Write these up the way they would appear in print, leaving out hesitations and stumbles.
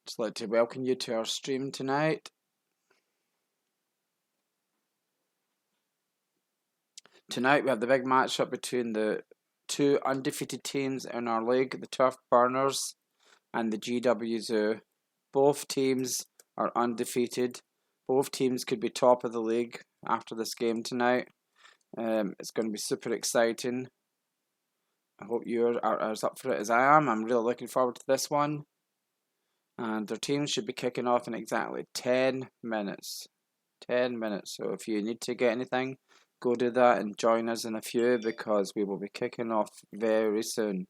Just like to welcome you to our stream tonight. Tonight we have the big matchup between the two undefeated teams in our league, the Turf Burners and the GW Zoo. Both teams are undefeated. Both teams could be top of the league after this game tonight. It's going to be super exciting. I hope you are as up for it as I am. I'm really looking forward to this one. And their teams should be kicking off in exactly 10 minutes. 10 minutes. So if you need to get anything, go do that and join us in a few because we will be kicking off very soon.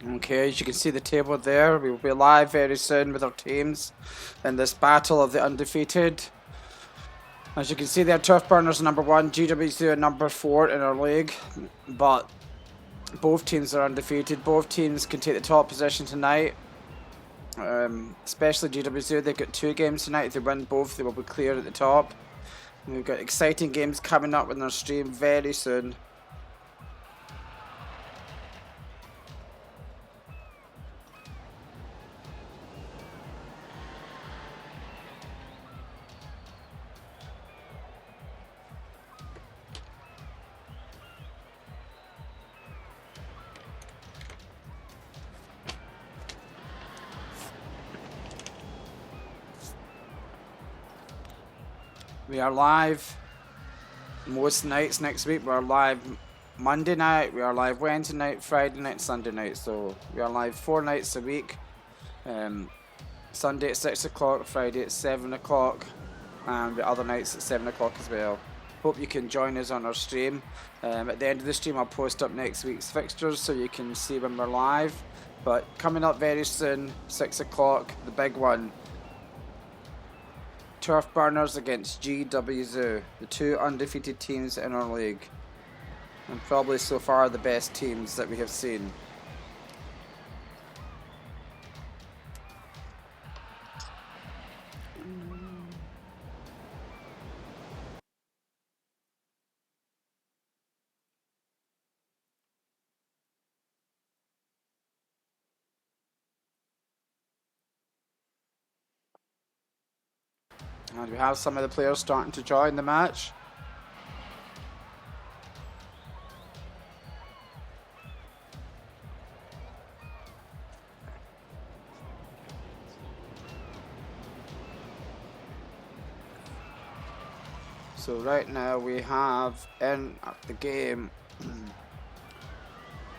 Okay, as you can see the table there, we will be live very soon with our teams in this battle of the undefeated. As you can see there, Turf Burners number 1, GWC number 4 in our league, but both teams are undefeated. Both teams can take the top position tonight, especially GWC. They've got 2 games tonight. If they win both, they will be clear at the top. And we've got exciting games coming up in our stream very soon. We are live most nights next week. We are live Monday night, we are live Wednesday night, Friday night, Sunday night. So we are live 4 nights a week. Sunday at 6 o'clock, Friday at 7 o'clock, and the other nights at 7 o'clock as well. Hope you can join us on our stream. At the end of the stream, I'll post up next week's fixtures so you can see when we're live. But coming up very soon, 6 o'clock, the big one. Turf Burners against GW Zoo, the 2 undefeated teams in our league, and probably so far the best teams that we have seen. And we have some of the players starting to join the match. So right now we have in the game,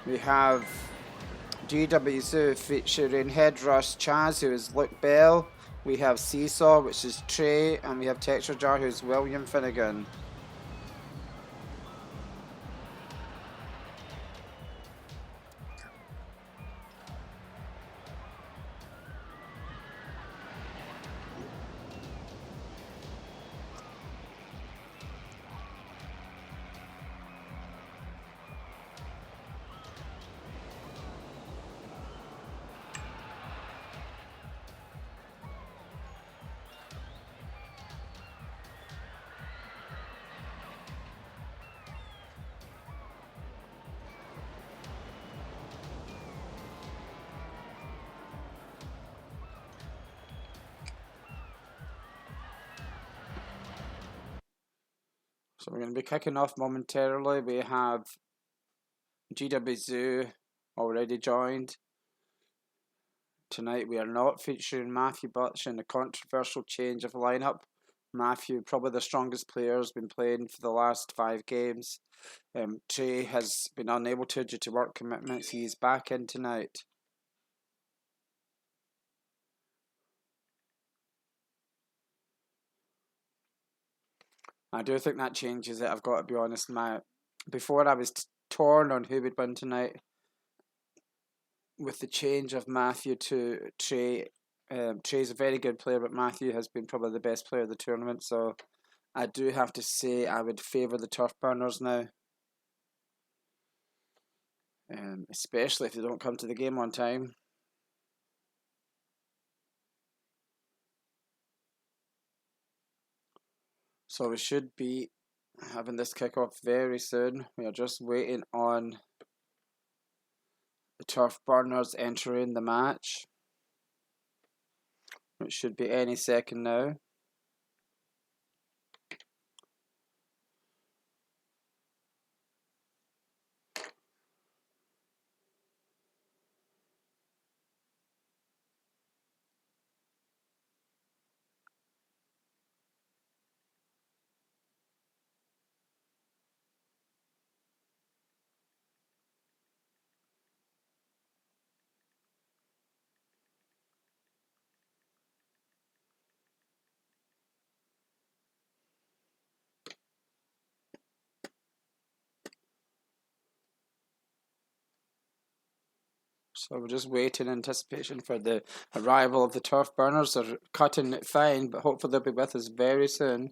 we have GWZ featuring Headrush Chaz, who is Luke Bell. We have Seesaw, which is Trey, and we have Texture Jar, who's William Finnegan. So we're going to be kicking off momentarily. We have GWZ already joined. Tonight we are not featuring Matthew Butch in a controversial change of lineup. Matthew, probably the strongest player, has been playing for the last 5 games. Trey has been unable to due to work commitments. He is back in tonight. I do think that changes it, I've got to be honest. Before I was torn on who would win tonight. With the change of Matthew to Trey, Trey's a very good player, but Matthew has been probably the best player of the tournament, so I do have to say I would favour the Turf Burners now. Especially if they don't come to the game on time. So we should be having this kickoff very soon. We are just waiting on the Turf Burners entering the match. It should be any second now. So we're just waiting in anticipation for the arrival of the Turf Burners. They're cutting it fine, but hopefully they'll be with us very soon.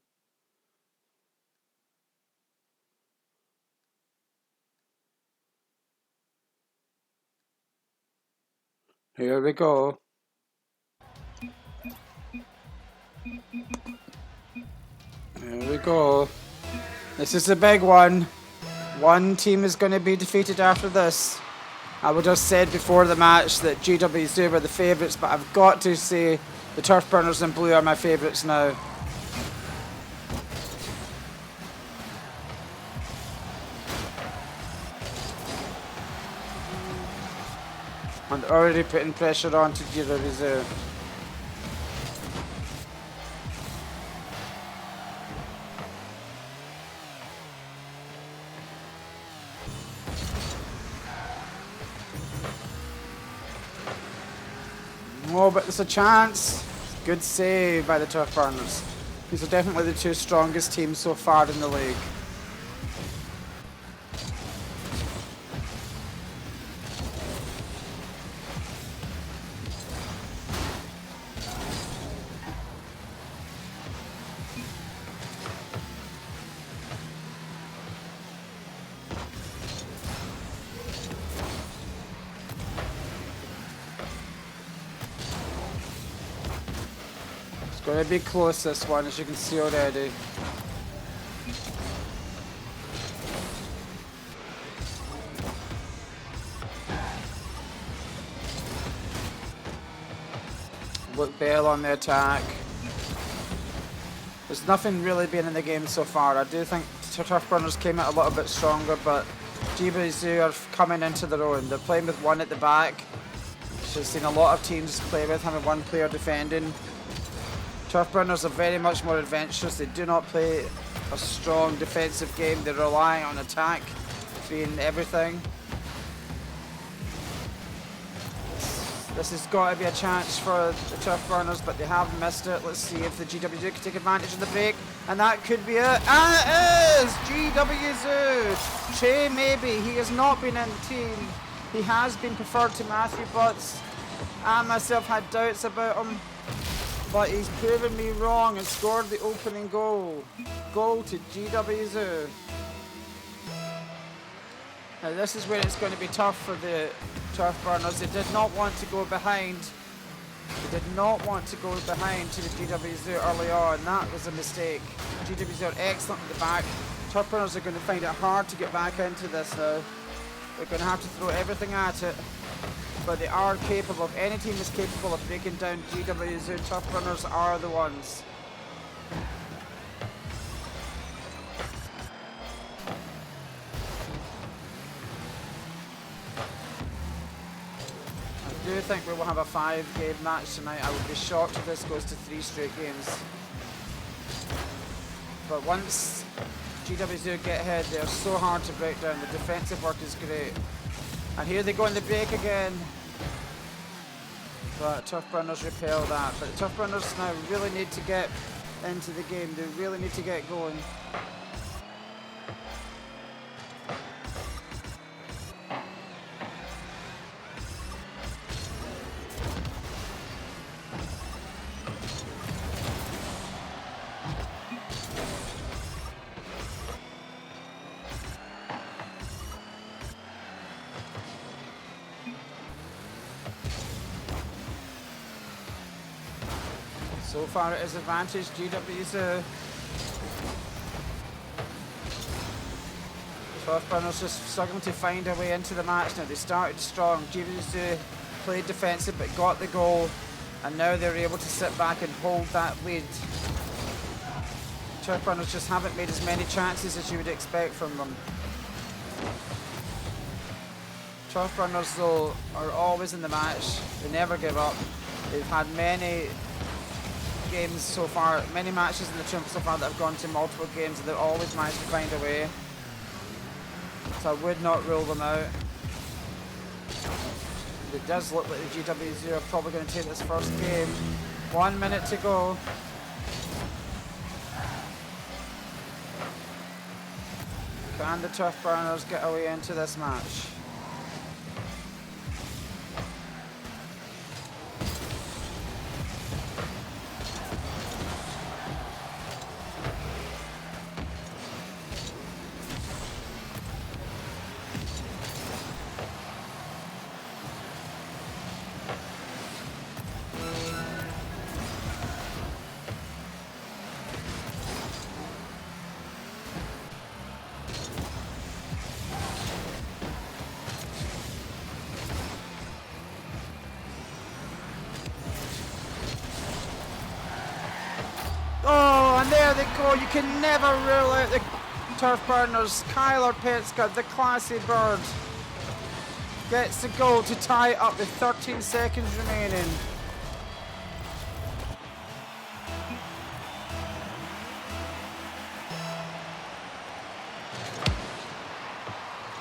Here we go. Here we go. This is the big one. One team is going to be defeated after this. I would have said before the match that GWZ were the favourites, but I've got to say the Turf Burners in blue are my favourites now. And already putting pressure on to GWZ. Oh, but there's a chance. Good save by the Turf Burners. These are definitely the 2 strongest teams so far in the league. Going to be close, this one, as you can see already. Luke Bell on the attack. There's nothing really been in the game so far. I do think Turf Burners came out a little bit stronger, but GWZ are coming into their own. They're playing with one at the back. She's seen a lot of teams play with having one player defending. Turf Burners are very much more adventurous. They do not play a strong defensive game. They rely on attack being everything. This has got to be a chance for the Turf Burners, but they have missed it. Let's see if the GWZ can take advantage of the break, and that could be it. And it is GWZ. Che maybe, he has not been in the team. He has been preferred to Matthew Butts. I myself had doubts about him, but he's proven me wrong and scored the opening goal. Goal to GWZ. Now this is where it's going to be tough for the Turf Burners. They did not want to go behind. They did not want to go behind to the GWZ early on. That was a mistake. GWZ are excellent at the back. Turf Burners are going to find it hard to get back into this now. They're going to have to throw everything at it. But they are capable. If any team is capable of breaking down GWZ, Turf Burners are the ones. I do think we will have a 5-game match tonight. I would be shocked if this goes to 3 straight games. But once GWZ get ahead, they're so hard to break down. The defensive work is great. And here they go in the break again. But Turf Burners repel that. But the Turf Burners now really need to get into the game. They really need to get going. So far it is advantage GWZ. Turf Burners just struggling to find a way into the match now. They started strong. GWZ played defensive but got the goal, and now they're able to sit back and hold that lead. Turf Burners just haven't made as many chances as you would expect from them. Turf Burners though are always in the match. They never give up. They've had many games so far, many matches in the tournament so far that have gone to multiple games, and they've always managed to find a way. So I would not rule them out. It does look like the GWZ are probably going to take this first game. 1 minute to go. Can the Turf Burners get away into this match? Oh, and there they go. You can never rule out the Turf Burners. Kyler Petska, the classy bird, gets the goal to tie it up with 13 seconds remaining.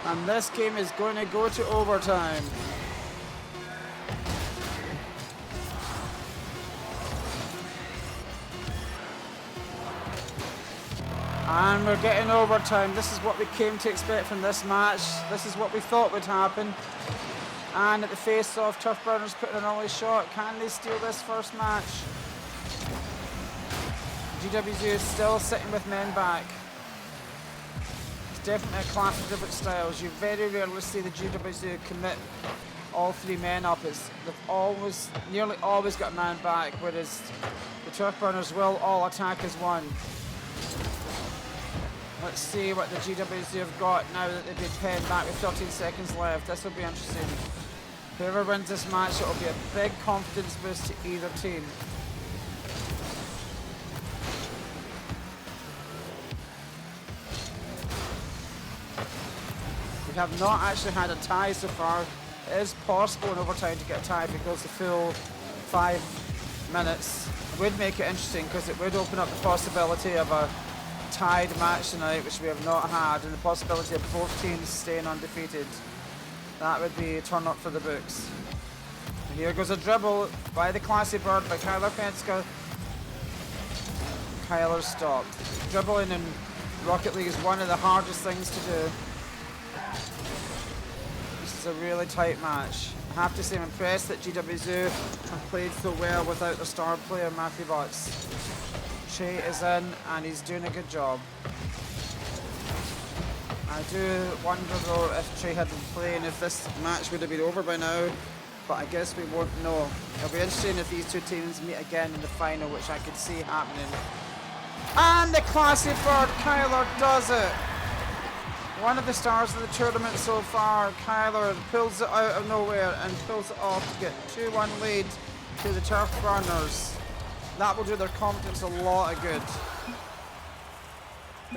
And this game is going to go to overtime. And we're getting overtime. This is what we came to expect from this match. This is what we thought would happen. And at the face-off, Turf Burners put in an early shot. Can they steal this first match? GWZ is still sitting with men back. It's definitely a clash of different styles. You very rarely see the GWZ commit all 3 men up. They've nearly always got a man back, whereas the Turf Burners will all attack as one. Let's see what the GWZ have got now that they've been pinned back with 13 seconds left. This will be interesting. Whoever wins this match, it will be a big confidence boost to either team. We have not actually had a tie so far. It is possible in overtime to get a tie if it goes the full 5 minutes. It would make it interesting because it would open up the possibility of a tied match tonight, which we have not had, and the possibility of both teams staying undefeated. That would be a turn up for the books. And here goes a dribble by the classy bird by Kyler Penska. Kyler stopped. Dribbling in Rocket League is one of the hardest things to do. This is a really tight match. I have to say I'm impressed that GWZ have played so well without their star player Matthew Butts. Che is in and he's doing a good job. I do wonder though if Che had been playing, if this match would have been over by now, but I guess we won't know. It'll be interesting if these two teams meet again in the final, which I could see happening. And the classy bird, Kyler does it! One of the stars of the tournament so far, Kyler pulls it out of nowhere and pulls it off to get 2-1 lead to the Turf Burners. That will do their confidence a lot of good.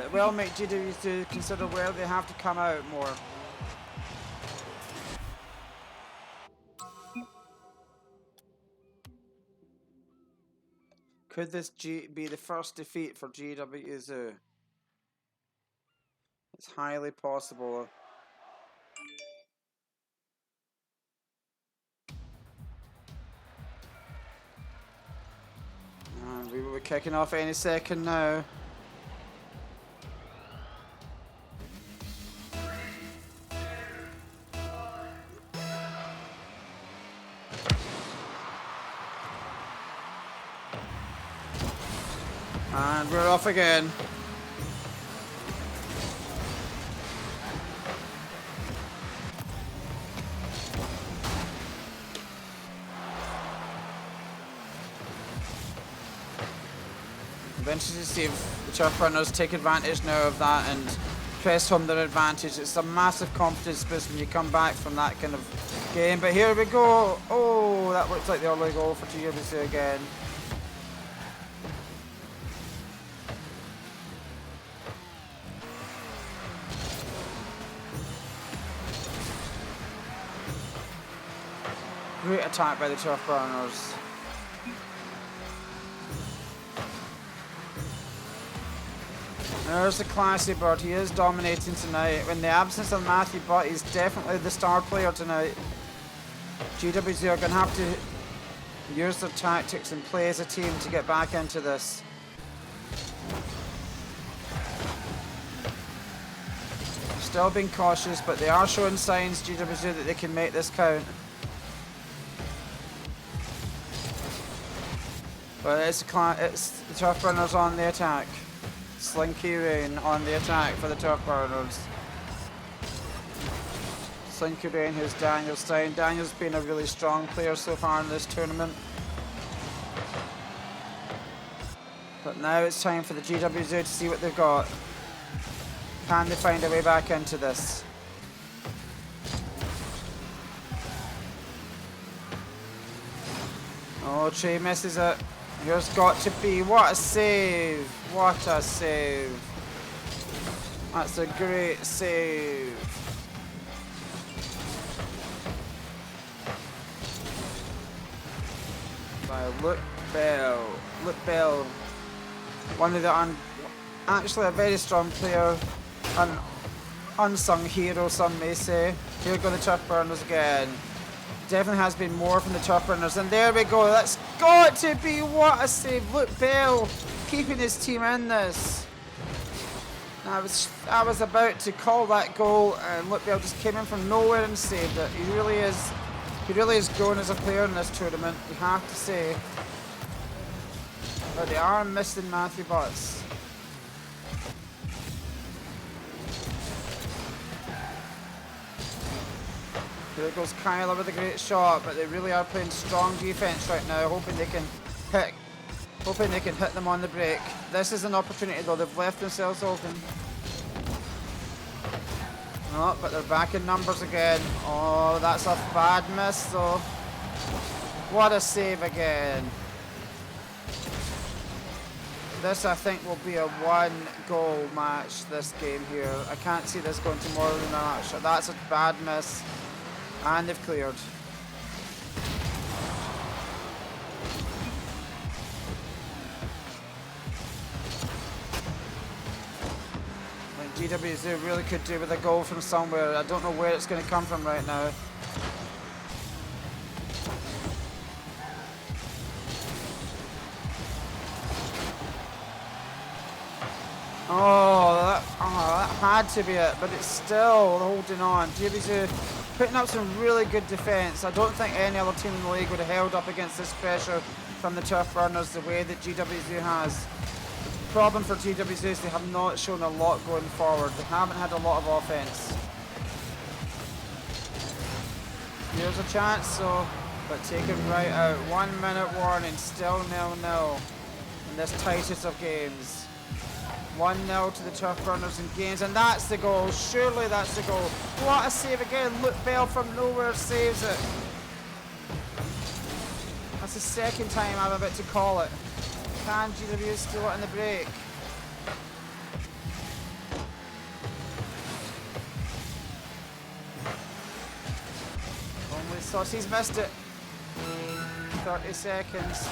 It will make GWZ consider where they have to come out more. Could this be the first defeat for GWZ? It's highly possible. And we will be kicking off any second now. And we're off again. Eventually to see if the Turf Runners take advantage now of that and press home their advantage. It's a massive confidence boost when you come back from that kind of game. But here we go. Oh, that looks like the early goal for GWC again. Great attack by the Turf Burners. There's the classy bird. He is dominating tonight. In the absence of Matthew Butt, he's definitely the star player tonight. GWZ are going to have to use their tactics and play as a team to get back into this. Still being cautious, but they are showing signs, GWZ, that they can make this count. But it's the Turf Burners on the attack. Slinky Rain on the attack for the Turf Burners. Slinky Rain, here's Daniel Stein. Daniel's been a really strong player so far in this tournament. But now it's time for the GWZ to see what they've got. Can they find a way back into this? Oh, Trey misses it. Here's got to be. What a save! What a save! That's a great save. By Luke Bell. Luke Bell. One of the actually a very strong player. An unsung hero, some may say. Here go the Turf Burners again. Definitely has been more from the Turf Runners, and there we go. That's got to be. What a save! Luke Bell keeping his team in this. I was about to call that goal, and Luke Bell just came in from nowhere and saved it. He really is grown as a player in this tournament. You have to say, but they are missing Matthew Butts. Here goes Kyler with a great shot, but they really are playing strong defense right now, hoping they can hit them on the break. This is an opportunity though, they've left themselves open. Oh, but they're back in numbers again. Oh, that's a bad miss though. What a save again. This, I think, will be a 1-goal match, this game here. I can't see this going to more than a match. That's a bad miss. And they've cleared. GWZ really could do with a goal from somewhere. I don't know where it's going to come from right now. Oh, that had to be it, but it's still holding on. GWZ putting up some really good defence. I don't think any other team in the league would have held up against this pressure from the Turf Burners the way that GWZ has. The problem for GWZ is they have not shown a lot going forward. They haven't had a lot of offence. Here's a chance, so, but taken right out. 1 minute warning, still 0-0 in this tightest of games. 1-0 to the Turf Burners in games, and that's the goal. Surely that's the goal. What a save again. Luke Bell from nowhere saves it. That's the second time I'm about to call it. Can GW steal it in the break? Only Saucy's missed it. 30 seconds.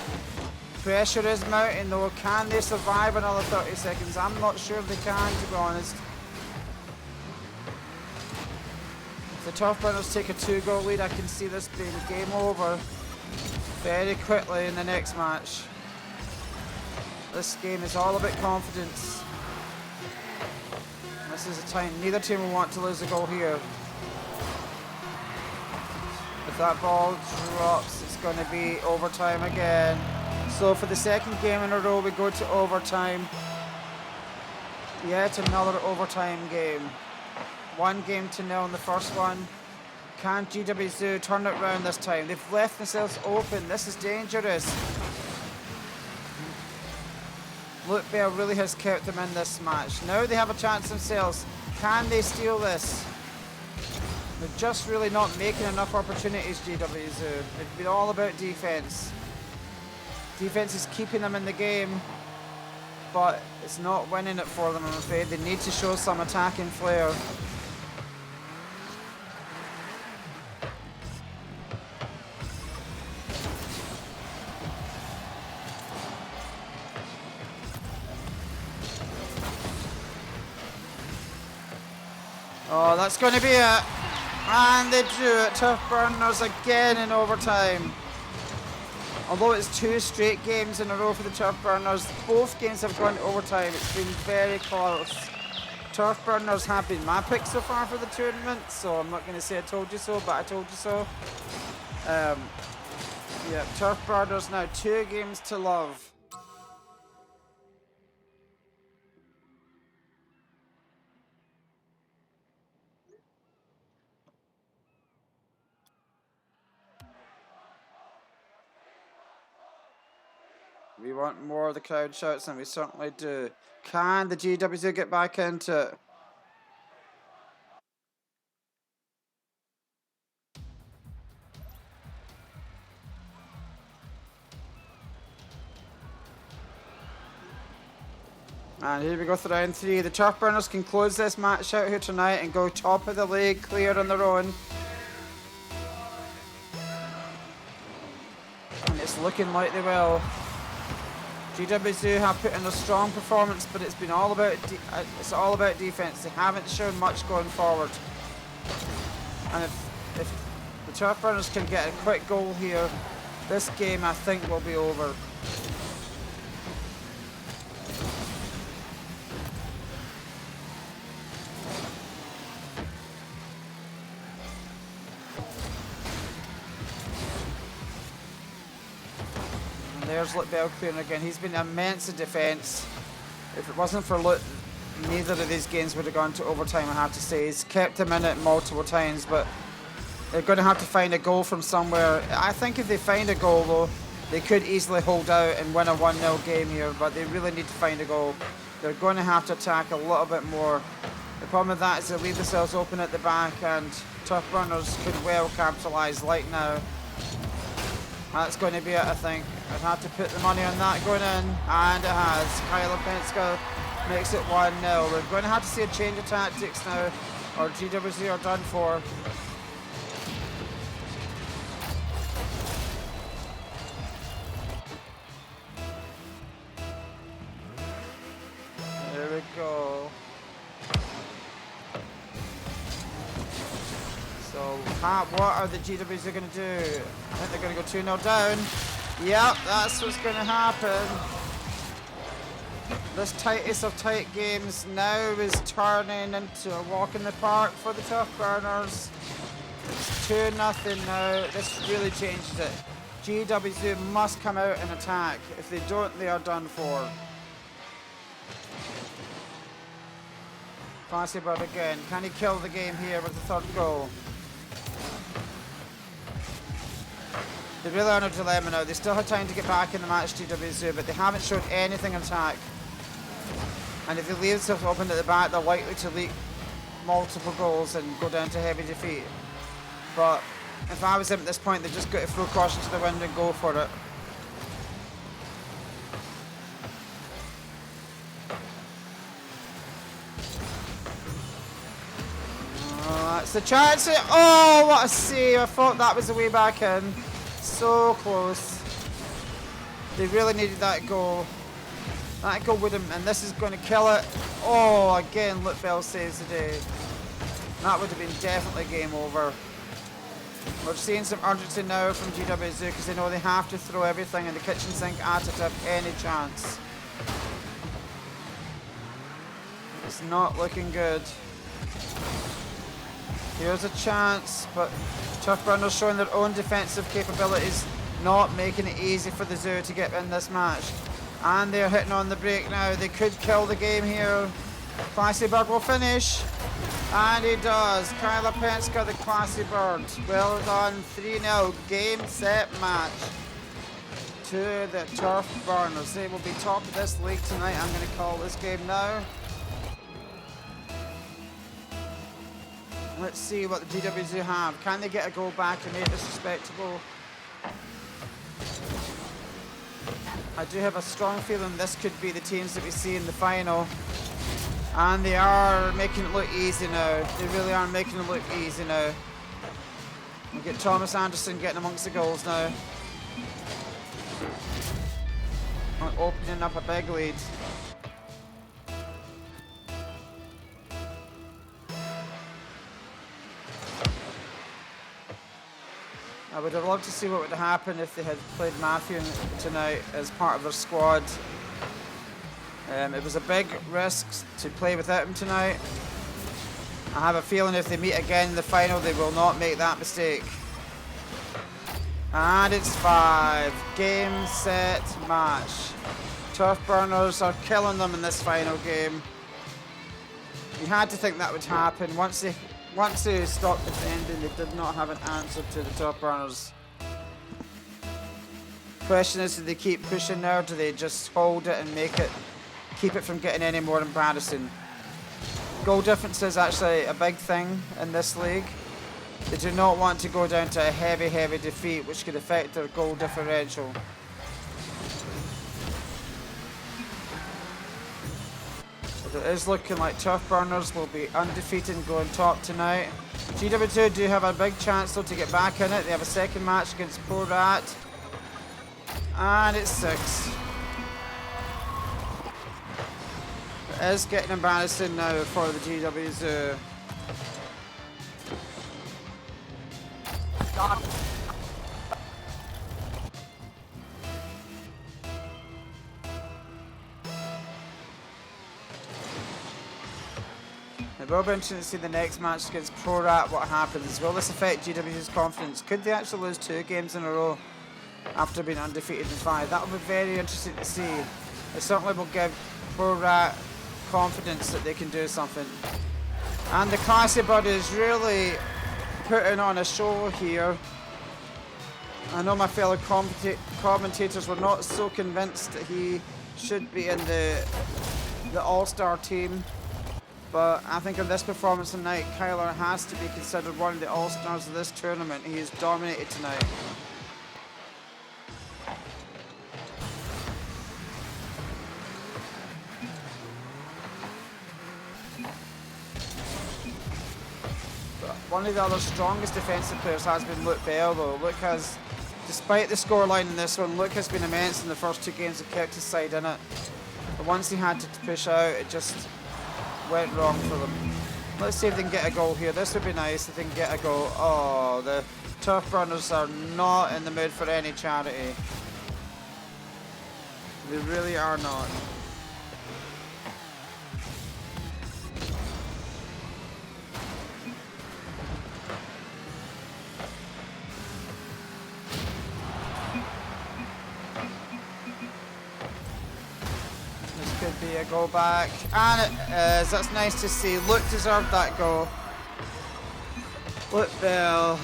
Pressure is mounting though. Can they survive another 30 seconds? I'm not sure they can, to be honest. If the Turf Burners take a 2-goal lead, I can see this being game over very quickly in the next match. This game is all about confidence. This is a time neither team will want to lose a goal here. If that ball drops, it's going to be overtime again. So for the second game in a row, we go to overtime. Yet another overtime game. 1-0 in the first one. Can GWZ turn it around this time? They've left themselves open. This is dangerous. Luke Bell really has kept them in this match. Now they have a chance themselves. Can they steal this? They're just really not making enough opportunities, GWZ. It's been all about defense. Defense is keeping them in the game, but it's not winning it for them, I'm afraid. They need to show some attacking flair. Oh, that's going to be it. And they do it. Turf Burners again in overtime. Although it's 2 straight games in a row for the Turf Burners, both games have gone to overtime. It's been very close. Turf Burners have been my pick so far for the tournament, so I'm not going to say I told you so, but I told you so. Yeah, Turf Burners now 2 games to love. We want more of the crowd shouts, and we certainly do. Can the GWZ get back into it? And here we go to round 3. The Turf Burners can close this match out here tonight and go top of the league, clear on their own. And it's looking like they will. GWZ have put in a strong performance, but it's been all about defense. They haven't shown much going forward. And if the Turf Burners can get a quick goal here, this game I think will be over. There's Luke Bell clearing again. He's been immense in defence. If it wasn't for Luke, neither of these games would have gone to overtime, I have to say. He's kept them in it multiple times, but they're going to have to find a goal from somewhere. I think if they find a goal, though, they could easily hold out and win a 1-0 game here, but they really need to find a goal. They're going to have to attack a little bit more. The problem with that is they leave themselves open at the back, and Turf Burners could well capitalise like now. That's going to be it, I think. I'd have to put the money on that going in, and it has. Kyla Penska makes it 1-0. We're going to have to see a change of tactics now, or GWZ are done for. There we go. So, what are the GWs going to do? I think they're going to go 2-0 down. Yep, that's what's going to happen. This tightest of tight games now is turning into a walk in the park for the Tough Burners. It's 2-0 now. This really changes it. GWs must come out and attack. If they don't, they are done for. Classy Bird again. Can he kill the game here with the third goal? They really are in a dilemma now. They still have time to get back in the match, GWZ, but they haven't shown anything in attack. And if they leave themselves open at the back, they're likely to leak multiple goals and go down to heavy defeat. But if I was them at this point, they've just got to throw caution to the wind and go for it. Oh, that's the chance. Oh, what a save. I thought that was the way back in. So close. They really needed that goal. That goal would have, and this is going to kill it. Oh, again, Luke Bell saves the day. That would have been definitely game over. We're seeing some urgency now from GWZ because they know they have to throw everything in the kitchen sink at it to have any chance. It's not looking good. Here's a chance, but Tough Burners showing their own defensive capabilities, not making it easy for the Zoo to get in this match. And they're hitting on the break now. They could kill the game here. Classy Bird will finish. And he does. Kyla Penska, the Classy Bird. Well done. 3-0. Game, set, match. To the Tough Burners. They will be top of this league tonight. I'm going to call this game now. Let's see what the GWZ have. Can they get a goal back and make this respectable? I do have a strong feeling this could be the teams that we see in the final. And they are making it look easy now. They really are making it look easy now. We get Thomas Anderson getting amongst the goals now. Opening up a big lead. I would have loved to see what would have happened if they had played Matthew tonight as part of their squad. It was a big risk to play without him tonight. I have a feeling if they meet again in the final, they will not make that mistake. And it's 5. Game, set, match. Tough Burners are killing them in this final game. You had to think that would happen. Once they stopped defending, they did not have an answer to the Tough Burners. Question is, do they keep pushing now, or do they just hold it and keep it from getting any more embarrassing? Goal difference is actually a big thing in this league. They do not want to go down to a heavy defeat, which could affect their goal differential. But it is looking like Tough Burners will be undefeated and going top tonight. GW2 do have a big chance though to get back in it. They have a second match against Porter-Gaud. And it's 6. It is getting embarrassing now for the GWs. It will be interesting to see the next match against Porter-Gaud what happens. Will this affect GW's confidence? Could they actually lose 2 games in a row after being undefeated in 5? That will be very interesting to see. It certainly will give Porter-Gaud confidence that they can do something. And the Classy Bird is really putting on a show here. I know my fellow commentators were not so convinced that he should be in the All-Star team. But I think in this performance tonight, Kyler has to be considered one of the All-Stars of this tournament. He has dominated tonight. one of the other strongest defensive players has been Luke Bell, though. Luke has, despite the scoreline in this one, Luke has been immense in the first 2 games and kept his side in it. But once he had to push out, it just went wrong for them. Let's see if they can get a goal here. This would be nice if they can get a goal. Oh, the Turf Burners are not in the mood for any charity. They really are not. Could be a goal back, and it is. That's nice to see. Luke deserved that goal. Luke Bell.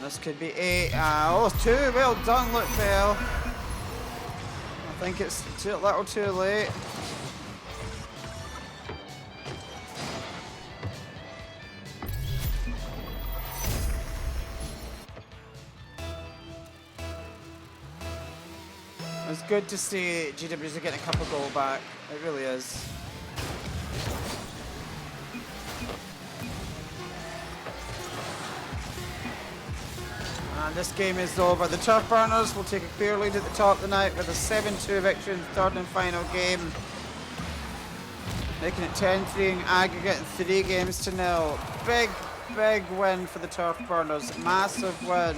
This could be 8. Oh, 2. Well done, Luke Bell. I think it's a little too late. It's good to see GWs are getting a couple goal back. It really is. And this game is over. The Turf Burners will take a clear lead at the top of the night with a 7-2 victory in the third and final game, making it 10-3 in aggregate and 3 games to 0. Big win for the Turf Burners. Massive win.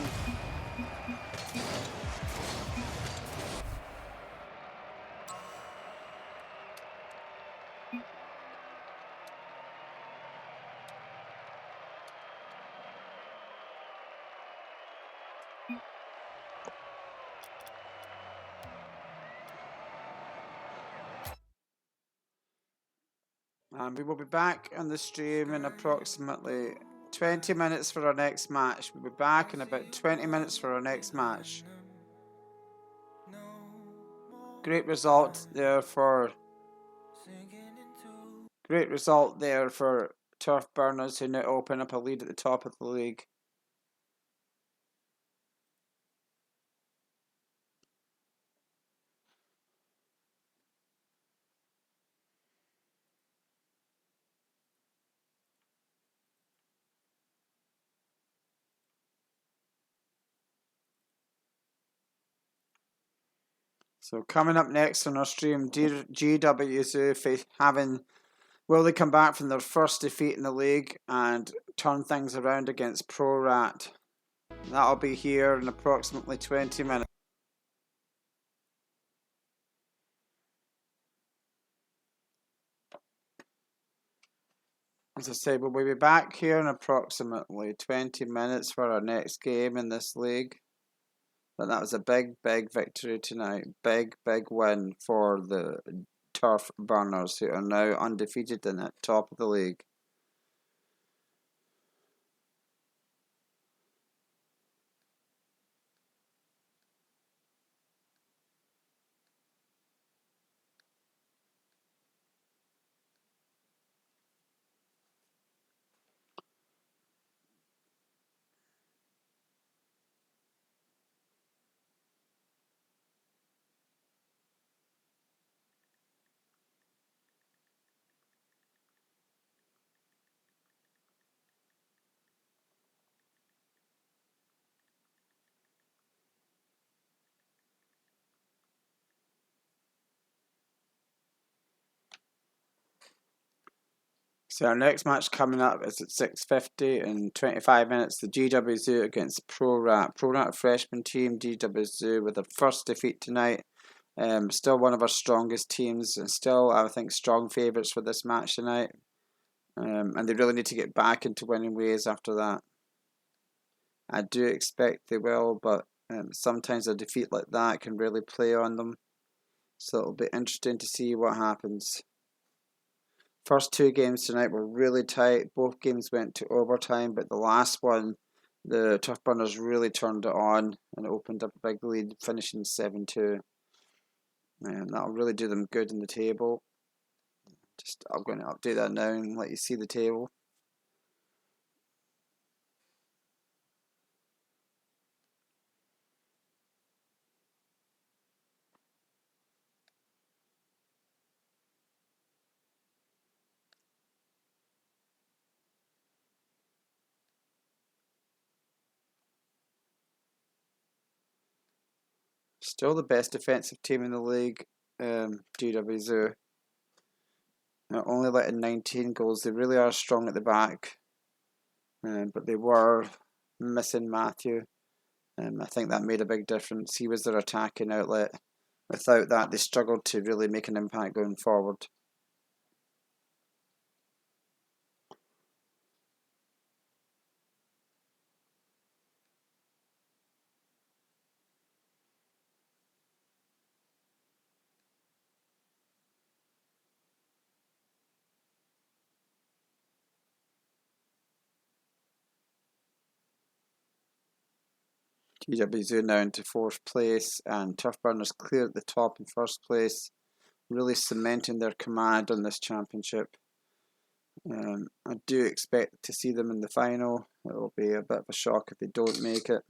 And we will be back on the stream in approximately 20 minutes for our next match. We'll be back in about 20 minutes for our next match. Great result there for Turf Burners, who now open up a lead at the top of the league. So coming up next on our stream, GWZ will they come back from their first defeat in the league and turn things around against Pro Rat? That'll be here in approximately 20 minutes. As I say, we'll be back here in approximately 20 minutes for our next game in this league. But that was a big victory tonight. Big win for the Turf Burners, who are now undefeated in the top of the league. So our next match coming up is at 6:50 in 25 minutes. The GWZ against Pro Rat. Pro Rat freshman team, GWZ with their first defeat tonight. Still one of our strongest teams, and still I think strong favourites for this match tonight. And they really need to get back into winning ways after that. I do expect they will, but sometimes a defeat like that can really play on them. So it'll be interesting to see what happens. First 2 games tonight were really tight. Both games went to overtime, but the last one The Tough Burners really turned it on and opened up a big lead, finishing 7-2. And that'll really do them good in the table. I'm going to update that now and let you see the table. Still the best defensive team in the league, GW Zoo. Only letting 19 goals. They really are strong at the back, but they were missing Matthew. I think that made a big difference. He was their attacking outlet. Without that, they struggled to really make an impact going forward. GW now into 4th place, and Tough Burners clear at the top in 1st place, really cementing their command on this championship. I do expect to see them in the final. It will be a bit of a shock if they don't make it.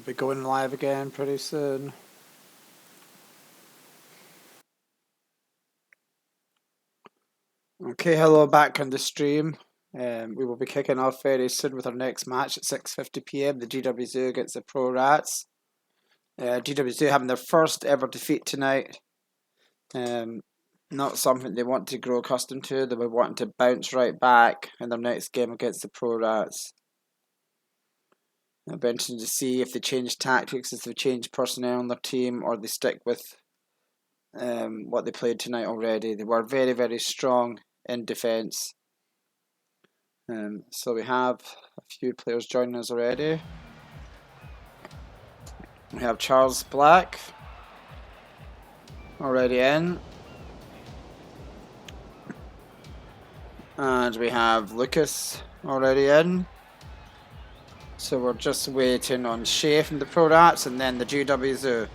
We'll be going live again pretty soon. Okay, hello back on the stream. We will be kicking off very soon with our next match at 6:50 PM. The GWZ against the Pro Rats. GWZ having their first ever defeat tonight. Not something they want to grow accustomed to. They were wanting to bounce right back in their next game against the Pro Rats. It'll be interesting to see if they change tactics, if they change personnel on their team, or they stick with what they played tonight already. They were very, very strong in defence. So we have a few players joining us already. We have Charles Black already in. And we have Lucas already in. So we're just waiting on Shea from the Pro Rats and then the GWZ.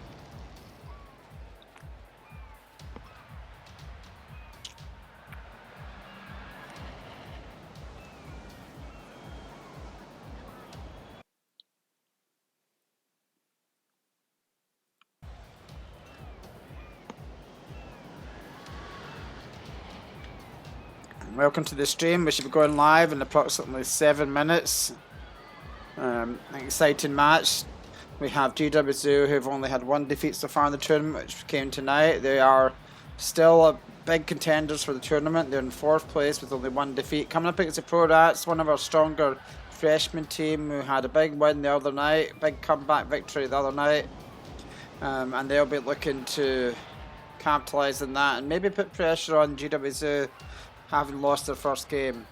Welcome to the stream. We should be going live in approximately 7 minutes. An exciting match. We have GWZ, who've only had one defeat so far in the tournament, which came tonight. They are still big contenders for the tournament. They're in 4th place with only one defeat. Coming up against the Pro Rats, one of our stronger freshman team who had a big win the other night, big comeback victory the other night. And they'll be looking to capitalise on that and maybe put pressure on GWZ, having lost their first game.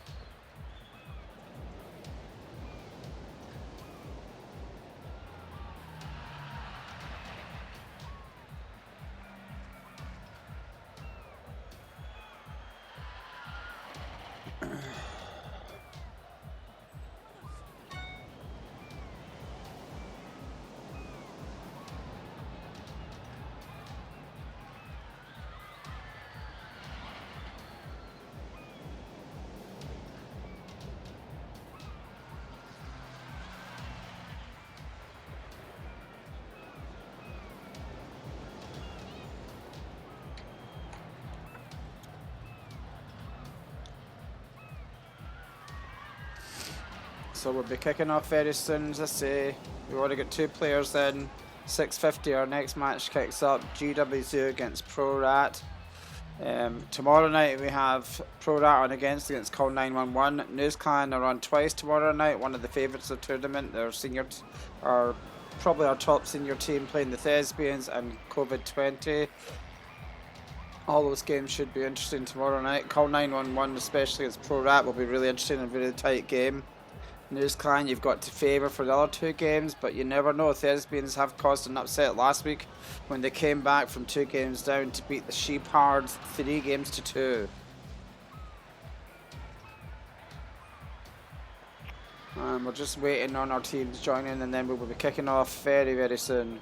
So we'll be kicking off very soon, as I say. We've already got 2 players in. 6:50 our next match kicks up. GWZ against Pro Rat. Tomorrow night we have Pro Rat on against Call 911. News Clan are on twice tomorrow night. One of the favourites of the tournament. Their senior, probably our top senior team, playing the Thespians and COVID-20. All those games should be interesting tomorrow night. Call 911, especially against Pro Rat, will be really interesting and a really tight game. News Clan you've got to favour for the other 2 games, but you never know. Thespians have caused an upset last week when they came back from 2 games down to beat the Sheephards 3 games to 2. We're just waiting on our teams joining and then we will be kicking off very, very soon.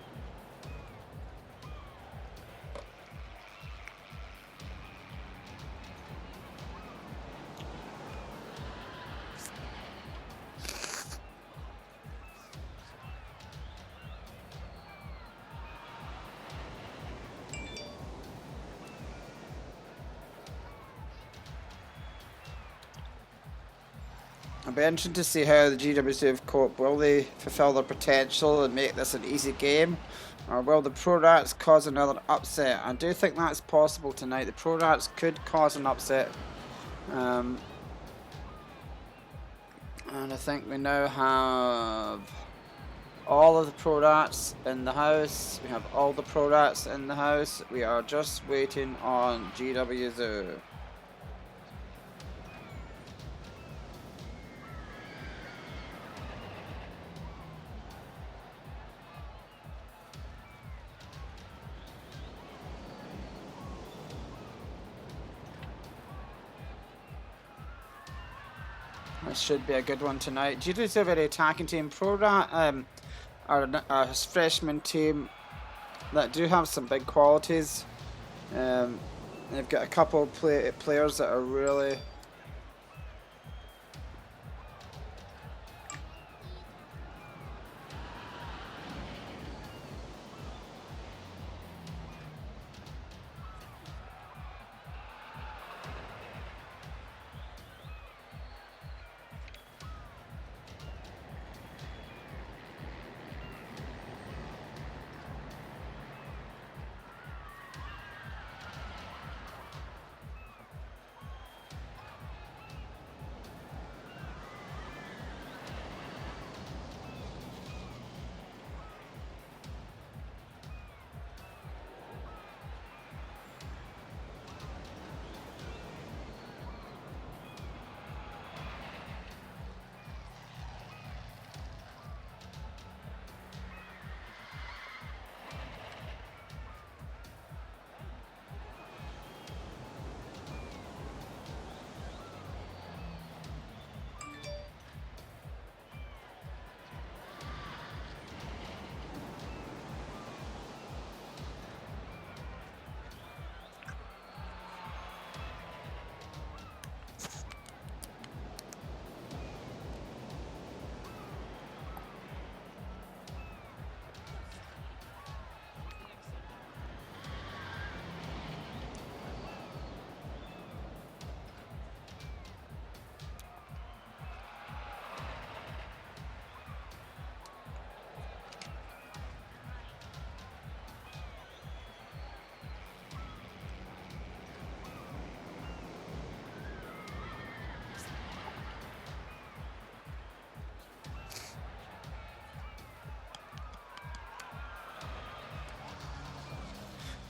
It'll be interesting to see how the GWC cope. Will they fulfill their potential and make this an easy game? Or will the Pro Rats cause another upset? I do think that's possible tonight. The Pro Rats could cause an upset. And I think we now have all of the Pro Rats in the house. We have all the Pro Rats in the house. We are just waiting on GWZ. This should be a good one tonight. GWZ are a very attacking team. Pro Rat are a freshman team that do have some big qualities. They've got a couple of players that are really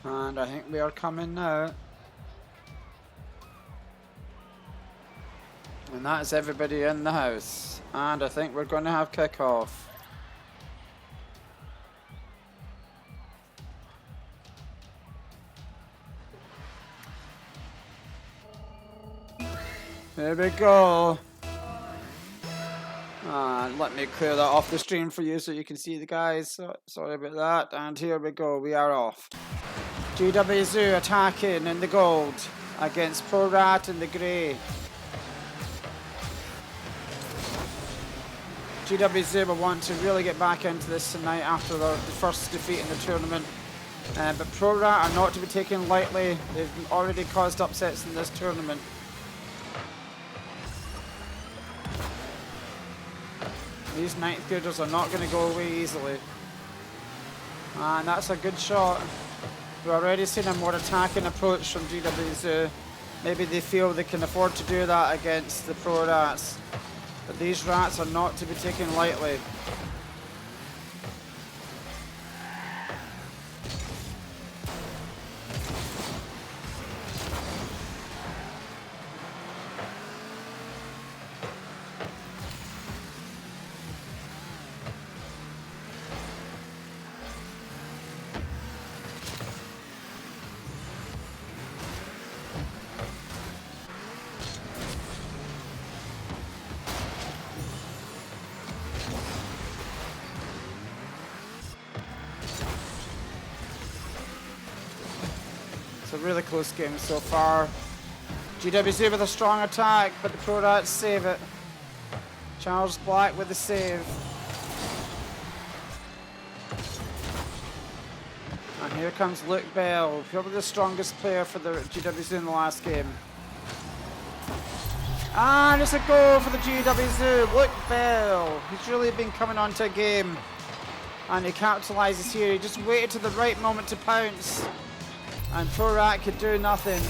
And I think we are coming now. And that's everybody in the house. And I think we're going to have kickoff. Here we go. And let me clear that off the stream for you so you can see the guys. So, sorry about that. And here we go. We are off. GWZ attacking in the gold against Porter-Gaud in the grey. GWZ will want to really get back into this tonight after the first defeat in the tournament. But Porter-Gaud are not to be taken lightly. They've already caused upsets in this tournament. These 9th graders are not going to go away easily. And that's a good shot. We're already seeing a more attacking approach from GWZ. Maybe they feel they can afford to do that against the Pro Rats. But these Rats are not to be taken lightly. A really close game so far. GWZ with a strong attack, but the Pro Rats save it. Charles Black with the save. And here comes Luke Bell, probably the strongest player for the GWZ in the last game. And it's a goal for the GWZ. Luke Bell. He's really been coming onto a game. And he capitalises here. He just waited to the right moment to pounce. And Porter-Gaud could do nothing.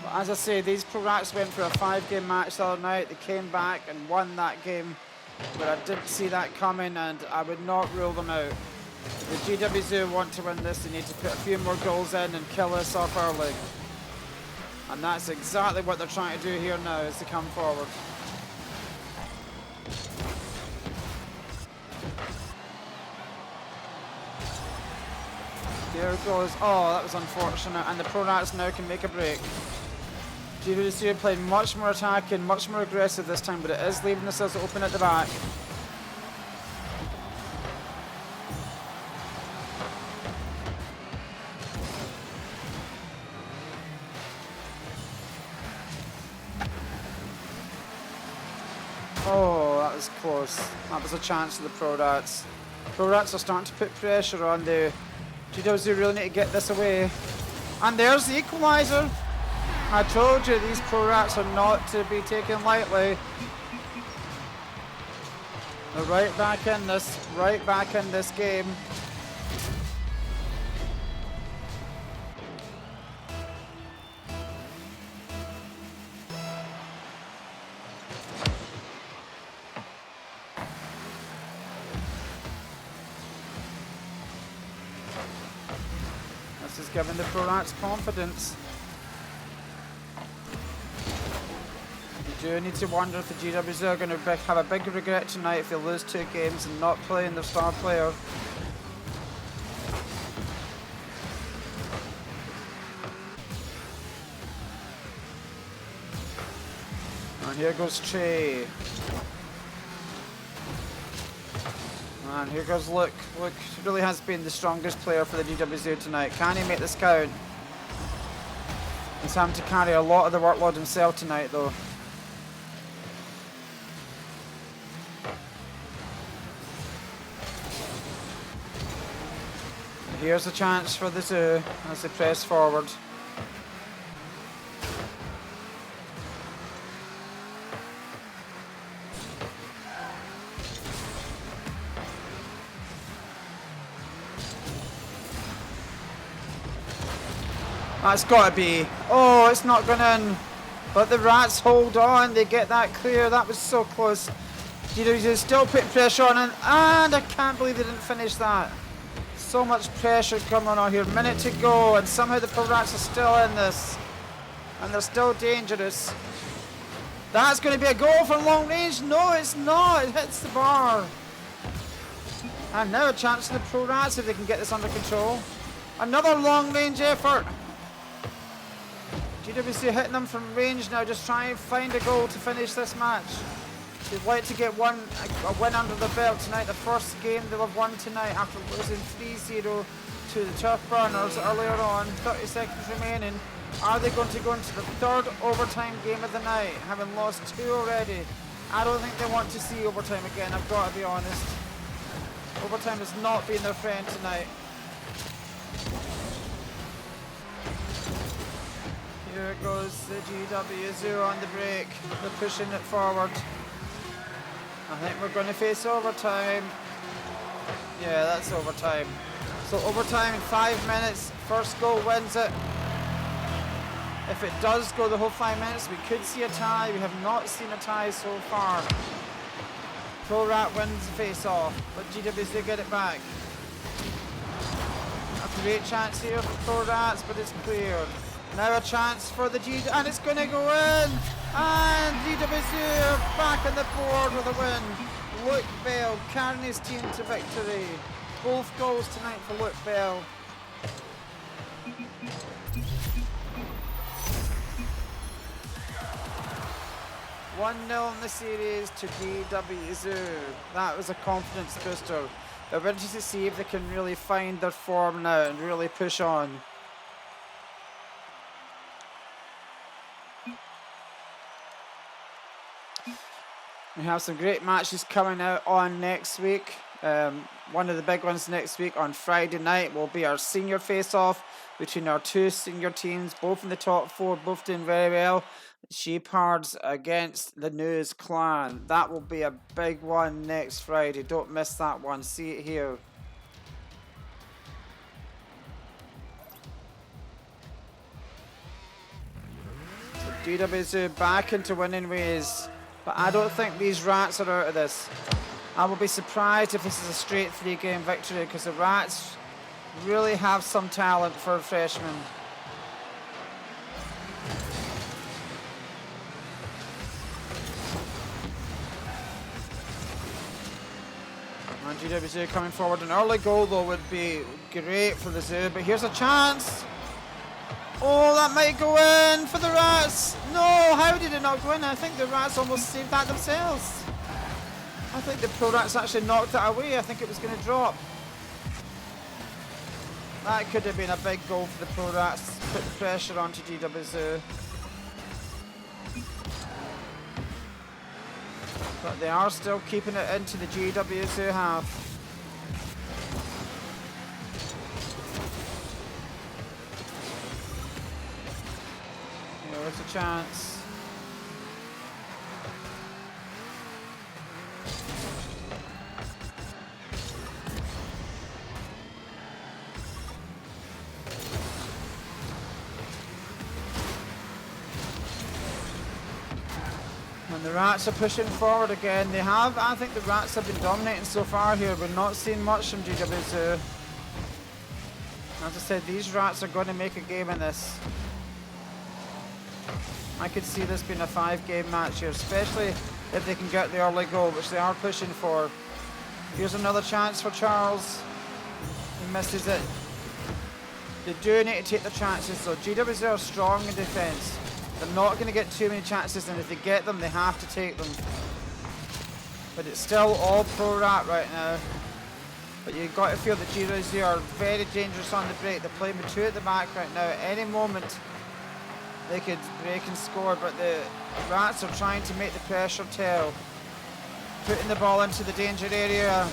But as I say, these Pro-Rats went for a 5-game match the other night. They came back and won that game. But I didn't see that coming, and I would not rule them out. If the GWZ want to win this, they need to put a few more goals in and kill us off early. And that's exactly what they're trying to do here now, is to come forward. There it goes. Oh, that was unfortunate. And the Pro-Rats now can make a break. GWZ playing much more attacking, much more aggressive this time, but it is leaving themselves open at the back. Oh, that was close. That was a chance for the Pro-Rats. Pro-Rats are starting to put pressure on the GWZ. Really need to get this away. And there's the equaliser. I told you these Pro-Rats are not to be taken lightly. They're right back in this game. This is giving the Pro-Rats confidence. You do need to wonder if the GWZ are going to have a big regret tonight if they lose 2 games and not playing their star player. And here goes Trey. And here goes Luke. Luke really has been the strongest player for the GWZ tonight. Can he make this count? He's having to carry a lot of the workload himself tonight though. And here's a chance for the Zoo as they press forward. That's got to be. Oh, it's not going in. But the Rats hold on. They get that clear. That was so close. GWZ still putting pressure on, and I can't believe they didn't finish that. So much pressure coming on here. Minute to go, and somehow the Pro Rats are still in this. And they're still dangerous. That's going to be a goal from long range. No, it's not. It hits the bar. And now a chance for the Pro Rats if they can get this under control. Another long range effort. GWC hitting them from range now, just trying to find a goal to finish this match. They'd like to get a win under the belt tonight. The first game they'll have won tonight after losing 3-0 to the Turf Burners earlier on. 30 seconds remaining. Are they going to go into the third overtime game of the night, having lost 2 already? I don't think they want to see overtime again, I've got to be honest. Overtime has not been their friend tonight. Here goes the GWZ on the break. They're pushing it forward. I think we're going to face overtime. Yeah, that's overtime. So overtime in 5 minutes. First goal wins it. If it does go the whole 5 minutes, we could see a tie. We have not seen a tie so far. Pro Rat wins the face-off, but GWZ get it back. A great chance here for Pro Rats, but it's cleared. Now a chance for the and it's going to go in. And GWZ are back on the board with a win. Luke Bell carrying his team to victory. Both goals tonight for Luke Bell. 1-0 in the series to GWZ. That was a confidence booster. They're ready to see if they can really find their form now and really push on. We have some great matches coming out on next week. One of the big ones next week on Friday night will be our senior face-off between our 2 senior teams, both in the top 4, both doing very well. Sheepards against the News Clan. That will be a big one next Friday. Don't miss that one. See it here. So GWZ back into winning ways. But I don't think these Rats are out of this. I will be surprised if this is a straight 3-game victory, because the Rats really have some talent for freshmen. And GWZ coming forward. An early goal though would be great for the Zoo, but here's a chance. Oh, that might go in for the Rats. No, how did it not go in? I think the Rats almost saved that themselves. I think the Pro Rats actually knocked it away. I think it was going to drop. That could have been a big goal for the Pro Rats. Put the pressure onto GWZ. But they are still keeping it into the GWZ half. There's a chance. And the Rats are pushing forward again. They have, I think the Rats have been dominating so far here. We're not seeing much from GWZ. As I said, these Rats are going to make a game in this. I could see this being a 5-game match here, especially if they can get the early goal, which they are pushing for. Here's another chance for Charles. He misses it. They do need to take the chances though. GWZ are strong in defence. They're not going to get too many chances, and if they get them, they have to take them. But it's still all Pro Rat right now. But you've got to feel that GWZ are very dangerous on the break. They're playing with 2 at the back right now. At any moment, they could break and score, but the Rats are trying to make the pressure tell. Putting the ball into the danger area,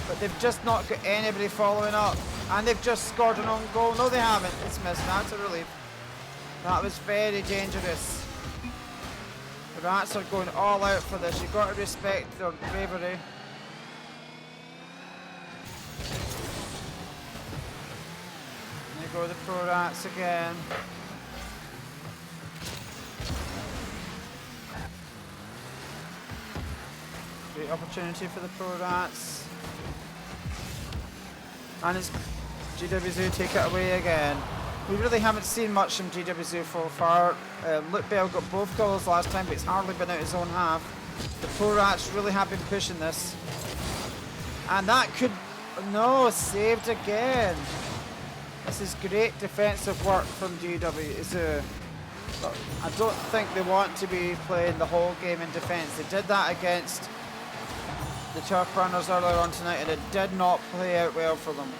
but they've just not got anybody following up. And they've just scored an own goal. No, they haven't. It's missed. That's a relief. That was very dangerous. The Rats are going all out for this. You've got to respect their bravery. There go the Pro Rats again. Great opportunity for the Pro Rats. And it's GWZ take it away again. We really haven't seen much from GWZ so far. Luke Bell got both goals last time, but it's hardly been out his own half. The Pro Rats really have been pushing this. And that could... No, saved again. This is great defensive work from GWZ. But I don't think they want to be playing the whole game in defence. They did that against the Turf Burners earlier on tonight, and it did not play out well for them.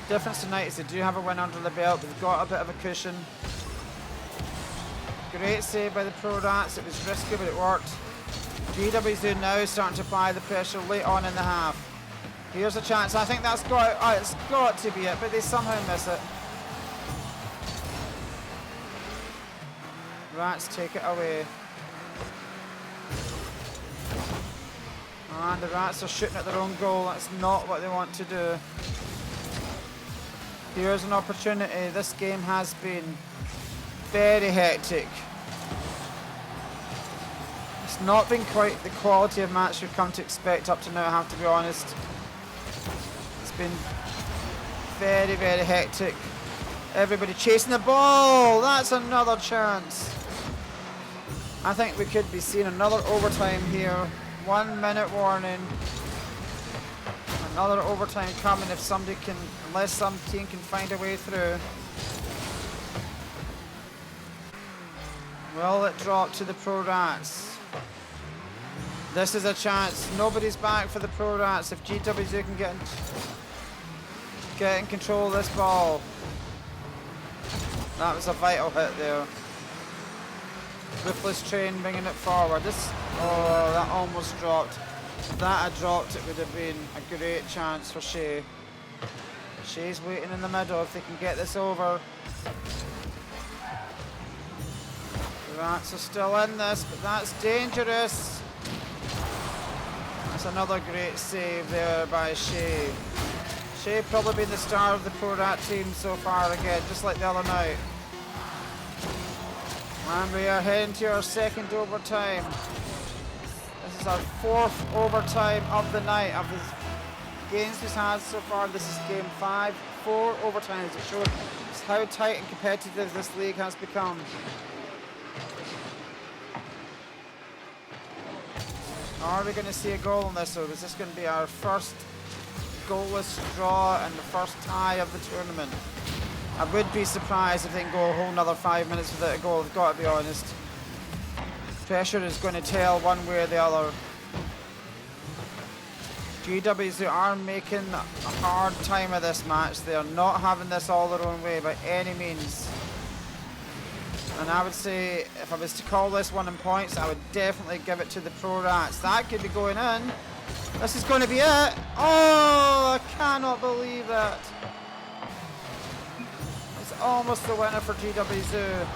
Difference tonight is they do have a win under the belt. They've got a bit of a cushion. Great save by the Pro Rats. It was risky, but it worked. GWZ now starting to apply the pressure late on in the half. Here's a chance. I think that's got... Oh, it's got to be it, but they somehow miss it. Rats take it away. And the Rats are shooting at their own goal. That's not what they want to do. Here's an opportunity. This game has been very hectic. It's not been quite the quality of match we've come to expect up to now, I have to be honest. It's been very, very hectic. Everybody chasing the ball. That's another chance. I think we could be seeing another overtime here. 1 minute warning. Another overtime coming if somebody can, unless some team can find a way through. Will it drop to the Pro Rats? This is a chance. Nobody's back for the Pro Rats. If GWZ can get in control of this ball. That was a vital hit there. Ruthless Train bringing it forward. Oh, that almost dropped. If that had dropped, it would have been a great chance for Shea. Shea's waiting in the middle if they can get this over. The Rats are still in this, but that's dangerous. That's another great save there by Shea. Shea probably been the star of the Pro Rat team so far again, just like the other night. And we are heading to our second overtime. This is our fourth overtime of the night. Of the games we've had so far, this is game 5. 4 overtimes. It shows how tight and competitive this league has become. Are we going to see a goal in this, or is this going to be our first goalless draw and the first tie of the tournament? I would be surprised if they can go a whole another 5 minutes without a goal, I've got to be honest. Pressure is going to tell one way or the other. GWZ are making a hard time of this match. They are not having this all their own way by any means. And I would say, if I was to call this one in points, I would definitely give it to the Pro Rats. That could be going in. This is going to be it. Oh, I cannot believe that. It's almost the winner for GWZ.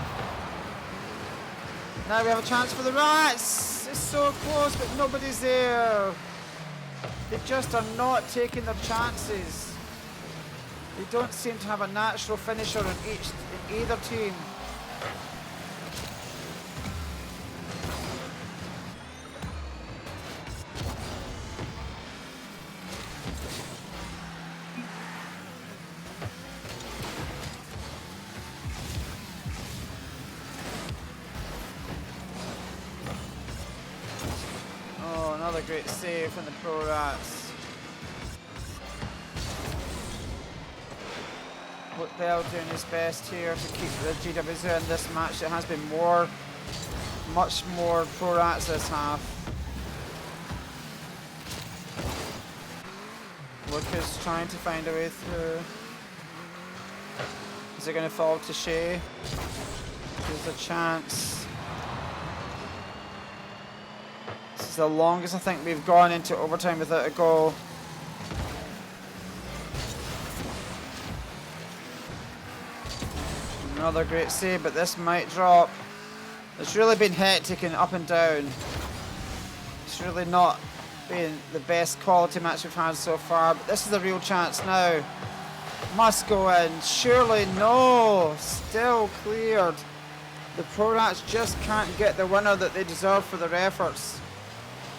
Now we have a chance for the Rats. It's so close, but nobody's there. They just are not taking their chances. They don't seem to have a natural finisher in either team. Another great save from the Pro Rats. Luke Bell doing his best here to keep the GWZ in this match. It has been much more Pro Rats this half. Luke is trying to find a way through. Is it going to fall to Shea? There's a chance. The longest I think we've gone into overtime without a goal. Another great save, but this might drop. It's really been hectic and up and down. It's really not been the best quality match we've had so far, but this is a real chance now. Must go in. Surely no. Still cleared. The Pro Rats just can't get the winner that they deserve for their efforts.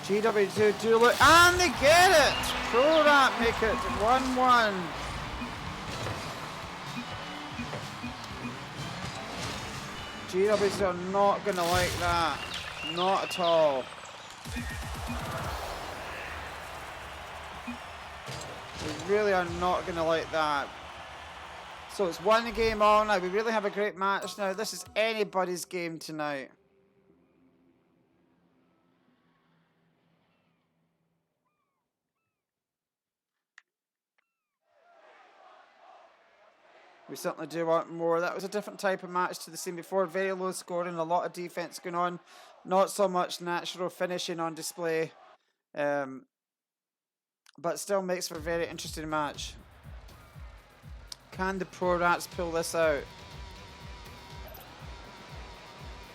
GW2 do look, and they get it! Pro Rat make it 1-1. GWs are not going to like that. Not at all. They really are not going to like that. So it's one game on now. We really have a great match now. This is anybody's game tonight. We certainly do want more. That was a different type of match to the scene before. Very low scoring, a lot of defense going on. Not so much natural finishing on display. But still makes for a very interesting match. Can the Pro Rats pull this out?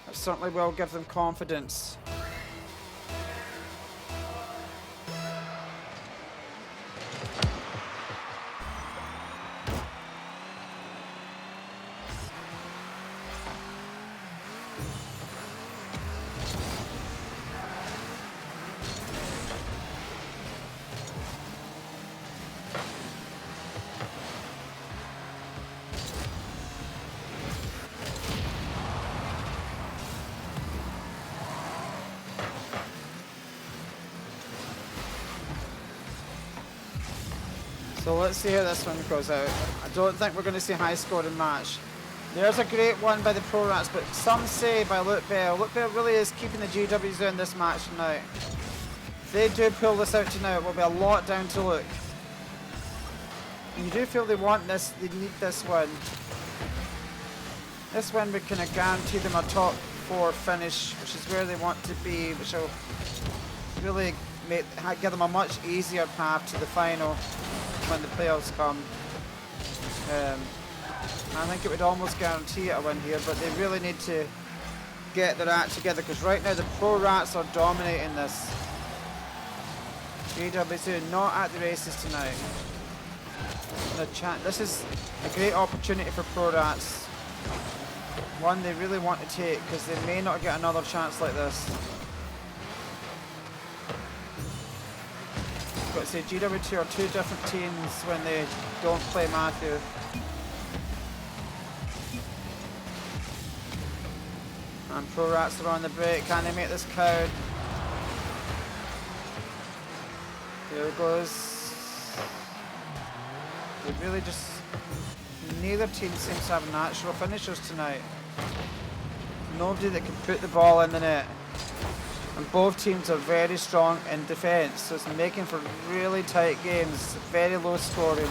That certainly will give them confidence. So let's see how this one goes out. I don't think we're going to see a high scoring match. There's a great one by the Pro Rats, but some say by Luke Bell. Luke Bell really is keeping the GWs in this match tonight. If they do pull this out tonight, it will be a lot down to Luke. And you do feel they want this, they need this win. This win would kind of guarantee them a top 4 finish, which is where they want to be, which will really give them a much easier path to the final when the playoffs come. I think it would almost guarantee a win here, but they really need to get their act together, because right now the Pro Rats are dominating this. GWC not at the races tonight. This is a great opportunity for Pro Rats. One they really want to take, because they may not get another chance like this. Got to say, GW2 are two different teams when they don't play Matthew. And Pro Rats are on the break. Can they make this count? Here it goes. They really just... Neither team seems to have natural finishers tonight. Nobody that can put the ball in the net. And both teams are very strong in defence, so it's making for really tight games, very low scoring.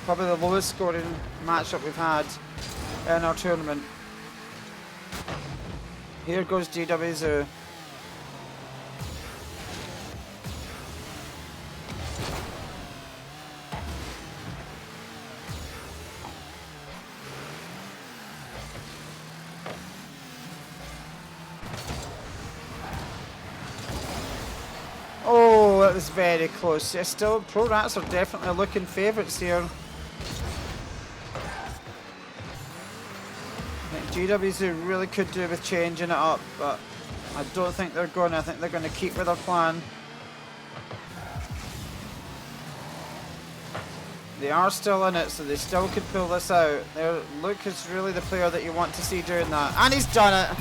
Probably the lowest scoring matchup we've had in our tournament. Here goes GWZ. Oh, that was very close. Yeah, still, Pro Rats are definitely looking favourites here. I think GWZ really could do with changing it up, but I don't think they're going to. I think they're going to keep with their plan. They are still in it, so they still could pull this out. Luke is really the player that you want to see doing that. And he's done it!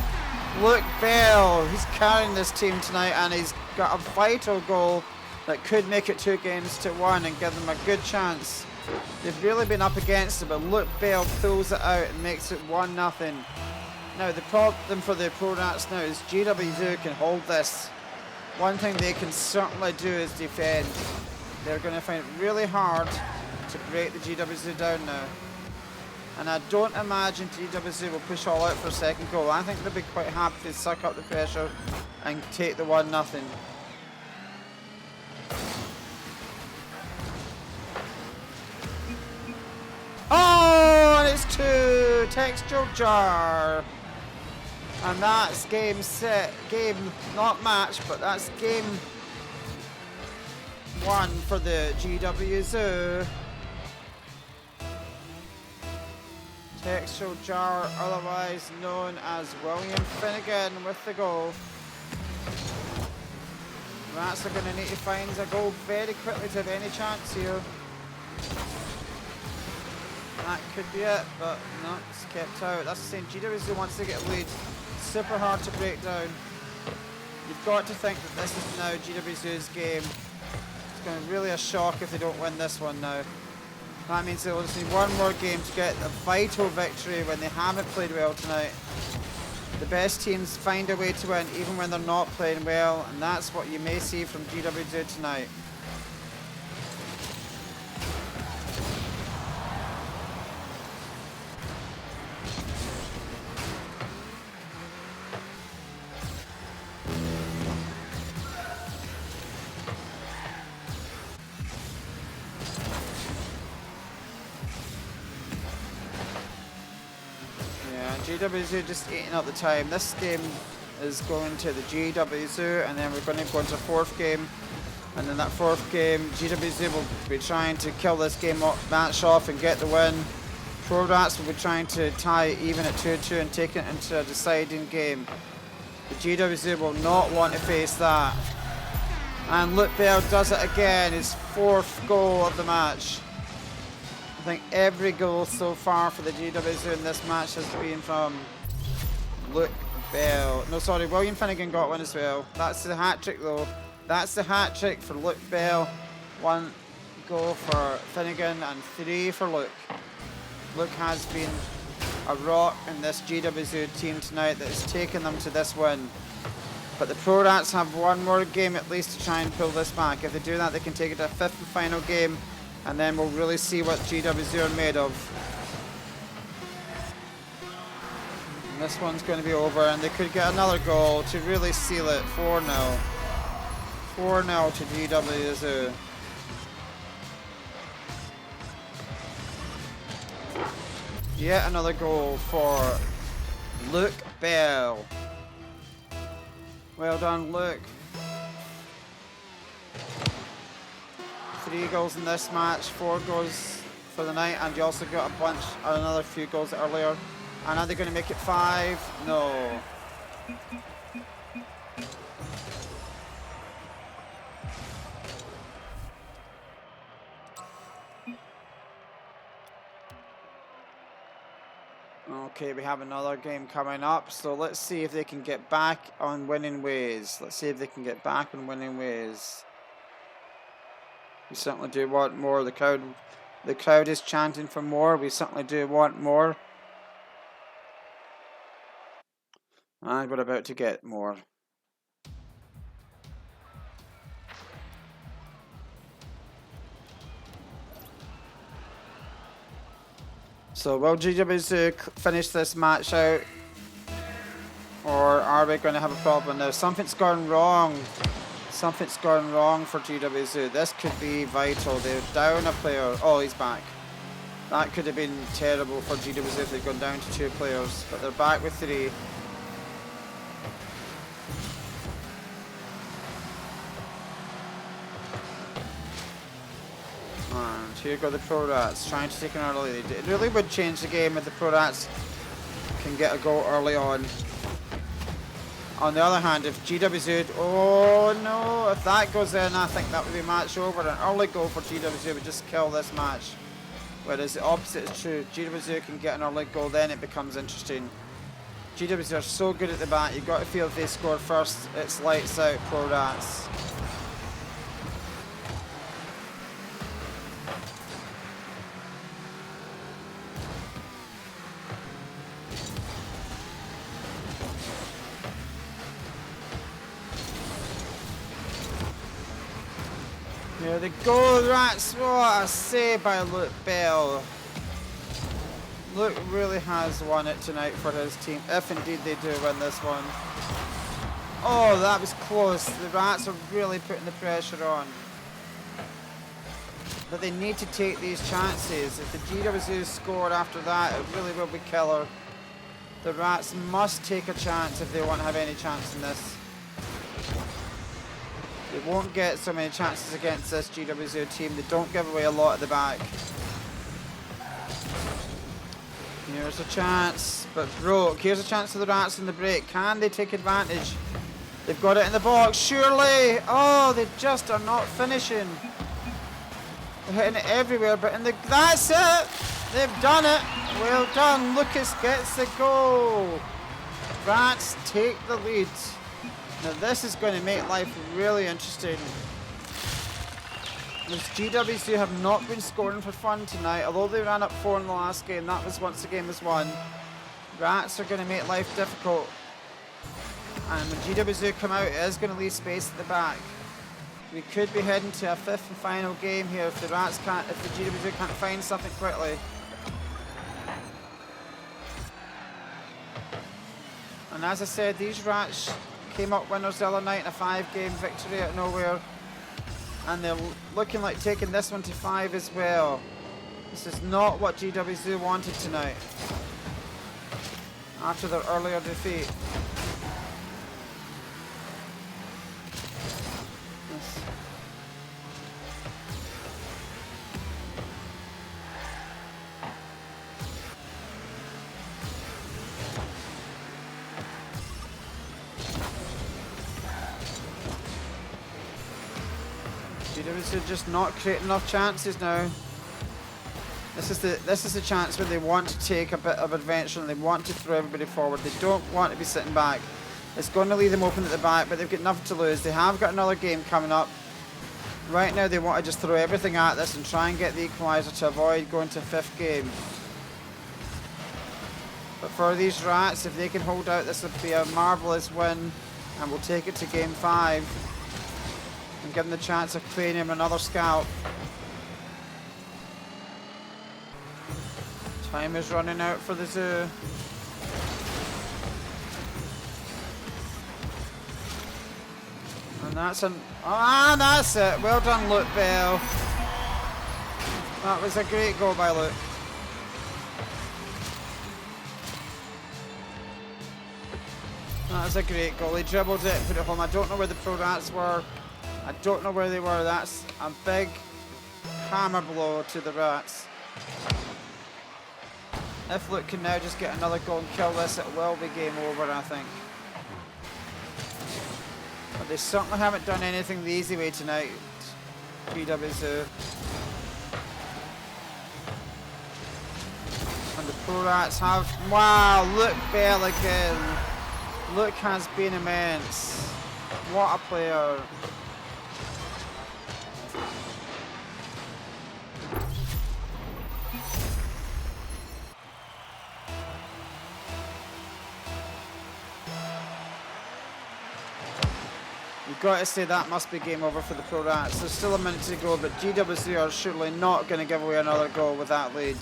Luke Bell, he's carrying this team tonight, and he's got a vital goal that could make it 2-1 and give them a good chance. They've really been up against it, but Luke Bell pulls it out and makes it 1-0. Now the problem for the Pro Rats now is GW2 can hold this. One thing they can certainly do is defend. They're going to find it really hard to break the GWZ down now. And I don't imagine GWZ will push all out for a second goal. I think they'll be quite happy to suck up the pressure and take the 1-0. Oh, and it's 2! Textual jar. And that's game, not match, but that's game 1 for the GWZ. Textual Jar, otherwise known as William Finnegan, with the goal. Rats are going to need to find a goal very quickly to have any chance here. That could be it, but no, it's kept out. That's the same. GWZ wants to get a lead. Super hard to break down. You've got to think that this is now GWZ's game. It's going to be really a shock if they don't win this one now. That means they'll just need one more game to get a vital victory when they haven't played well tonight. The best teams find a way to win even when they're not playing well, and that's what you may see from GWZ tonight. GWZ just eating up the time. This game is going to the GWZ, and then we're going to go into a fourth game, and then that fourth game GWZ will be trying to kill this match off and get the win. Pro Rats will be trying to tie even at 2-2 and take it into a deciding game. The GWZ will not want to face that. And Luke Bell does it again, his fourth goal of the match. I think every goal so far for the GWZ in this match has been from Luke Bell. No, sorry, William Finnegan got one as well. That's the hat-trick though. That's the hat-trick for Luke Bell. 1 goal for Finnegan and 3 for Luke. Luke has been a rock in this GWZ team tonight that has taken them to this win. But the Pro Rats have one more game at least to try and pull this back. If they do that, they can take it to a 5th and final game, and then we'll really see what GWZ are made of. And this one's going to be over, and they could get another goal to really seal it. 4-0. 4-0 to GWZ. Yet another goal for Luke Bell. Well done, Luke. 3 goals in this match, 4 goals for the night, and you also got another few goals earlier. And are they going to make it 5? No. Okay, we have another game coming up, so let's see if they can get back on winning ways. Let's see if they can get back on winning ways. We certainly do want more. The crowd is chanting for more. We certainly do want more. And we're about to get more. So will GWZ finish this match out, or are we going to have a problem now? Something's gone wrong. Something's gone wrong for GWZ. This could be vital. They're down a player. Oh, he's back. That could have been terrible for GWZ if they'd gone down to 2 players, but they're back with 3. And here go the Pro Rats trying to take an early lead. It really would change the game if the Pro Rats can get a goal early on. On the other hand, if GWZ, oh no, if that goes in, I think that would be match over. An early goal for GWZ would just kill this match. Whereas the opposite is true. GWZ can get an early goal, then it becomes interesting. GWZ are so good at the back, you've got to feel if they score first, it's lights out Pro Rats. Here they go, Rats. What a save by Luke Bell. Luke really has won it tonight for his team, if indeed they do win this one. Oh, that was close. The Rats are really putting the pressure on. But they need to take these chances. If the GWZ score after that, it really will be killer. The Rats must take a chance if they want to have any chance in this. They won't get so many chances against this GWZ team. They don't give away a lot at the back. Here's a chance, but broke. Here's a chance for the Rats in the break. Can they take advantage? They've got it in the box, surely. Oh, they just are not finishing. They're hitting it everywhere, but in the... That's it! They've done it. Well done. Lucas gets the goal. Rats take the lead. Now this is going to make life really interesting. As GWC have not been scoring for fun tonight, although they ran up 4 in the last game. That was once the game was won. Rats are going to make life difficult. And when GWC come out, it is going to leave space at the back. We could be heading to a 5th and final game here if the Rats can't, if the GWC can't find something quickly. And as I said, these Rats came up winners the other night in a 5-game victory out of nowhere. And they're looking like taking this one to 5 as well. This is not what GWC wanted tonight after their earlier defeat. GWC just not creating enough chances now. This is the chance where they want to take a bit of adventure and they want to throw everybody forward. They don't want to be sitting back. It's going to leave them open at the back, but they've got nothing to lose. They have got another game coming up. Right now they want to just throw everything at this and try and get the equaliser to avoid going to a 5th game. But for these Rats, if they can hold out, this would be a marvellous win, and we'll take it to game 5. And give them the chance of playing him another scalp. Time is running out for the Zoo. And that's an... Ah, that's it. Well done, Luke Bell. That was a great goal by Luke. That was a great goal. He dribbled it and put it home. I don't know where the Pro Rats were. I don't know where they were. That's a big hammer blow to the Rats. If Luke can now just get another goal and kill this, it will be game over, I think. But they certainly haven't done anything the easy way tonight, GWC. And the Pro Rats have... Wow, Luke Bell again. Luke has been immense. What a player. You've got to say that must be game over for the Pro Rats. There's still a minute to go, but GWC are surely not going to give away another goal with that lead.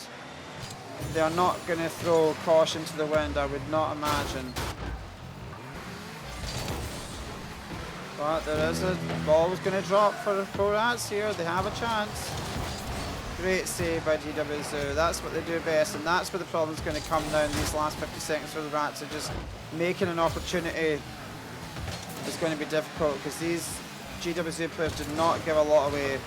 They are not going to throw caution to the wind, I would not imagine. But there is a ball was going to drop for the Pro Rats here. They have a chance. Great save by GWC. That's what they do best, and that's where the problem's going to come now in these last 50 seconds for the Rats. Are just making an opportunity. It's going to be difficult because these GWC players did not give a lot away.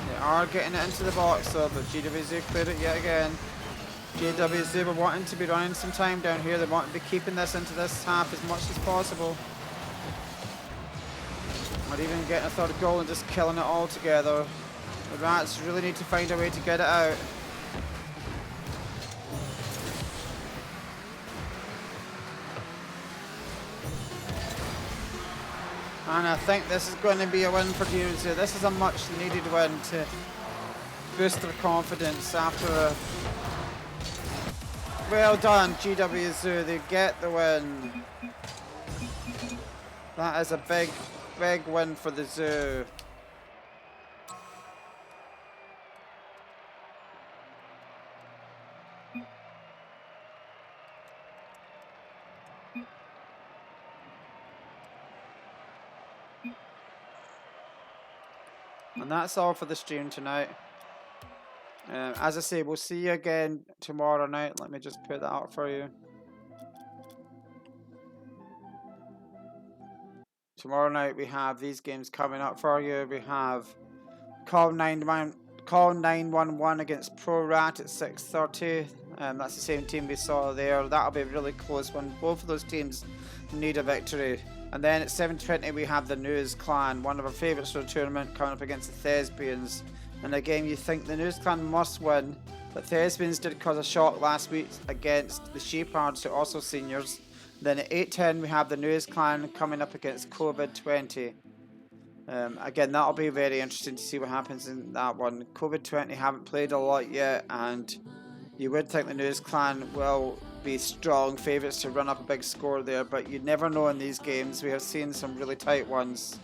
They are getting it into the box though, but GWC cleared it yet again. GWC were wanting to be running some time down here. They want to be keeping this into this half as much as possible. Or even getting a third goal and just killing it all together. The Rats really need to find a way to get it out. And I think this is going to be a win for GWC. This is a much needed win to boost their confidence after a... Well done, GWC. They get the win. That is a big, big win for the Zoo. And that's all for the stream tonight. As I say, we'll see you again tomorrow night. Let me just put that out for you. Tomorrow night we have these games coming up for you. We have Call 911 against Pro Rat at 6:30. That's the same team we saw there. That'll be a really close one. Both of those teams need a victory. And then at 7:20 we have the News Clan, one of our favourites for the tournament, coming up against the Thespians. And again, you think the News Clan must win, but Thespians did cause a shock last week against the Sheepards, who are also seniors. Then at 8:10 we have the News Clan coming up against COVID-20. Again, that'll be very interesting to see what happens in that one. COVID-20 haven't played a lot yet, and you would think the News Clan will be strong favourites to run up a big score there, but you never know in these games. We have seen some really tight ones.